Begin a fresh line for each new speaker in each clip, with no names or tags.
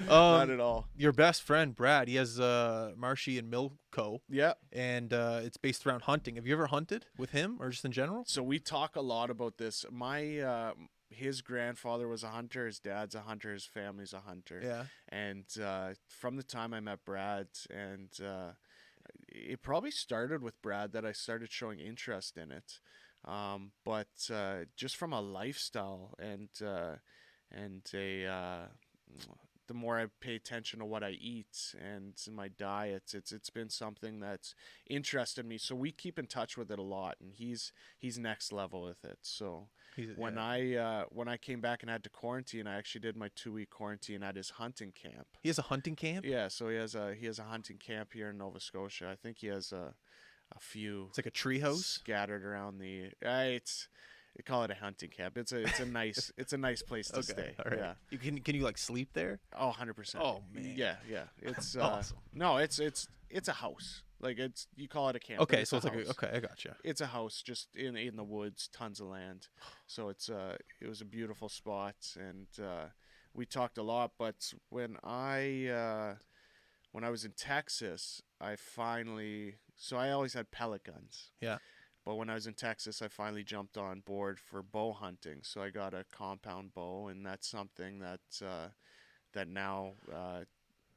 Not at all.
Your best friend Brad, he has Marshy and Milco,
Yeah.
and it's based around hunting. Have you ever hunted with him, or just in general?
So we talk a lot about this. His grandfather was a hunter. His dad's a hunter. His family's a hunter.
Yeah.
And from the time I met Brad, and it probably started with Brad that I started showing interest in it. But just from a lifestyle and the more I pay attention to what I eat and my diet, it's been something that's interested me. So we keep in touch with it a lot, and he's next level with it. So when I came back and had to quarantine, I actually did my 2 week quarantine at his hunting camp.
He has a hunting camp.
Yeah, so he has a hunting camp here in Nova Scotia. I think he has a few
It's like a tree house.
scattered around the. It's they call it a hunting camp. It's a nice place to stay.
All right.
Yeah.
You can you like sleep there?
Oh, 100%.
Oh man.
Yeah, yeah. It's
Awesome.
no, it's a house. Like you call it a camp.
Okay,
It's
so
a
it's like
house.
okay, I gotcha.
It's a house just in the woods, tons of land. So it was a beautiful spot, and we talked a lot. But when I was in Texas, I always had pellet guns.
Yeah.
But when I was in Texas, I finally jumped on board for bow hunting. So I got a compound bow, and that's something that now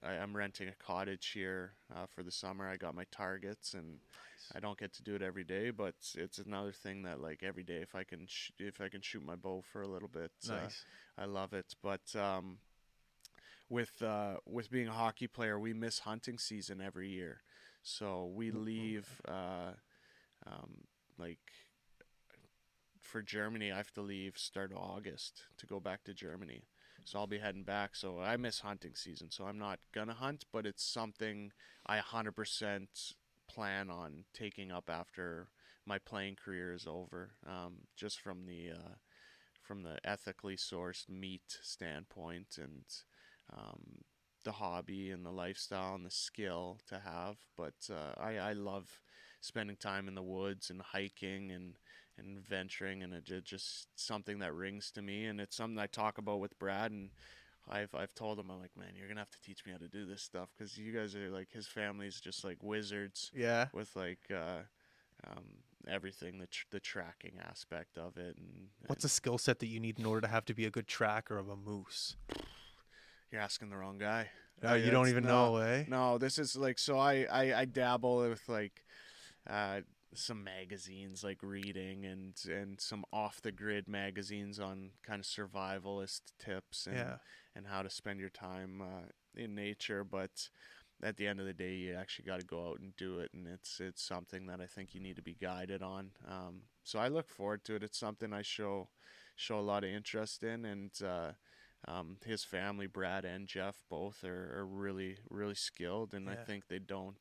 I'm renting a cottage here for the summer. I got my targets, and I don't get to do it every day, but it's another thing that like every day if I can shoot my bow for a little bit,
Nice.
I love it. But with being a hockey player, we miss hunting season every year, so we leave like for Germany. I have to leave start of August to go back to Germany. So I'll be heading back. So I miss hunting season. So I'm not gonna hunt, but it's something I 100% plan on taking up after my playing career is over. Just from the ethically sourced meat standpoint, and um, the hobby and the lifestyle and the skill to have. But I love spending time in the woods and hiking and venturing, and it's just something that rings to me, and it's something I talk about with Brad. And I've told him, I'm like, man, you're gonna have to teach me how to do this stuff, because you guys are like, his family's just like wizards
Yeah.
with like everything, the tracking aspect of it,
What's a skill set that you need in order to have to be a good tracker of a moose?
you're asking the wrong guy.
You don't even
No,
know, eh?
no, this is like, so I dabble with like uh, some magazines, like reading, and some off the grid magazines on kind of survivalist tips
Yeah.
and how to spend your time in nature. But at the end of the day, you actually got to go out and do it, and it's something that I think you need to be guided on. So I look forward to it. It's something I show a lot of interest in, and his family, Brad and Jeff, both are really really skilled, and I
Yeah.
think they don't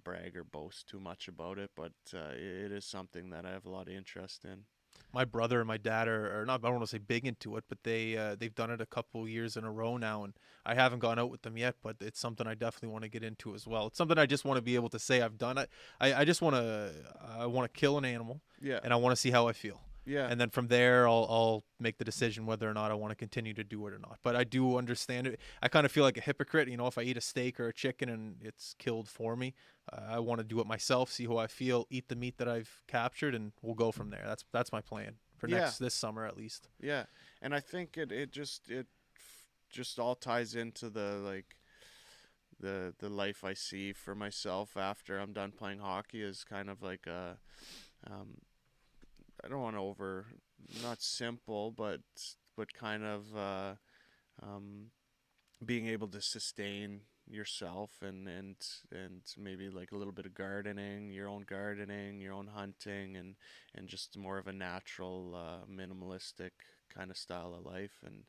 brag or boast too much about it, but it is something that I have a lot of interest in.
My brother and my dad are not. I don't want to say big into it, but they've done it a couple years in a row now, and I haven't gone out with them yet. But it's something I definitely want to get into as well. It's something I just want to be able to say I've done it. I just want to kill an animal,
Yeah,
and I want to see how I feel.
yeah,
And then from there, I'll make the decision whether or not I want to continue to do it or not. But I do understand it. I kind of feel like a hypocrite, if I eat a steak or a chicken and it's killed for me, I want to do it myself, see how I feel, eat the meat that I've captured, and we'll go from there. That's my plan for
yeah,
this summer at least.
yeah. And I think it just all ties into the like the life I see for myself after I'm done playing hockey is kind of like a um, I don't want to not simple, but kind of um, being able to sustain yourself, and maybe like a little bit of gardening, your own hunting, and just more of a natural, minimalistic kind of style of life. And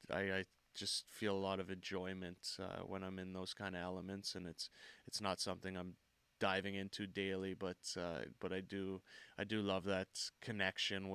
I just feel a lot of enjoyment when I'm in those kind of elements, and it's not something I'm diving into daily, but I do love that connection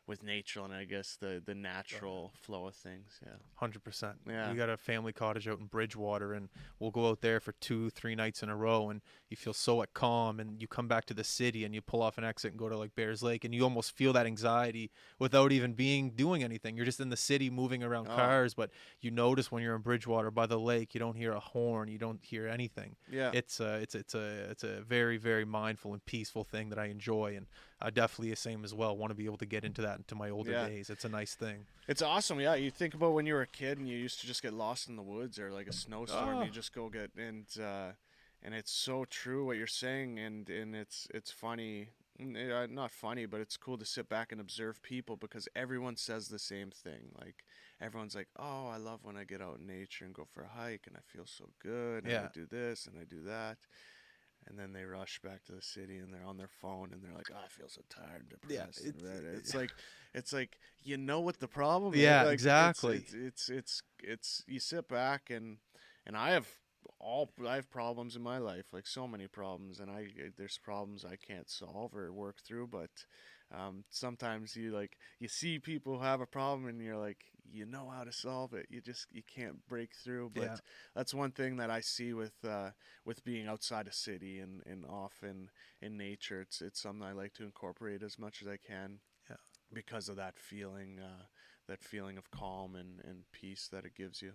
with nature and I guess the
Oh, yeah.
natural flow of things.
100%.
Yeah.
We got a family cottage out in Bridgewater, and we'll go out there for 2, 3 nights in a row, and you feel so at calm. And you come back to the city, and you pull off an exit and go to like Bears Lake, and you almost feel that anxiety without even being doing anything. You're just in the city, moving around
Oh,
cars, but you notice when you're in Bridgewater by the lake, you don't hear a horn, you don't hear anything.
yeah.
It's a very very mindful and peaceful thing that I enjoy, and I definitely the same as well. Want to be able to get into that into my older
Yeah.
days. It's a nice thing.
It's awesome. Yeah, you think about when you were a kid and you used to just get lost in the woods or like a snowstorm,
Oh,
you just go get and it's so true what you're saying and it's funny. Not funny, but it's cool to sit back and observe people because everyone says the same thing. Like everyone's like, "Oh, I love when I get out in nature and go for a hike and I feel so good and I
yeah.
do this and I do that." And then they rush back to the city and they're on their phone and they're like, "Oh, I feel so tired and
Yeah,
depressed." It's like you know what the problem is.
yeah,
Like
exactly.
it's you sit back and I have problems in my life, like so many problems, and I there's problems I can't solve or work through, but sometimes you see people who have a problem and you're like you know how to solve it. You can't break through,
Yeah,
but that's one thing that I see with being outside a city and off in nature. It's something I like to incorporate as much as I can
yeah,
because of that feeling of calm and peace that it gives you.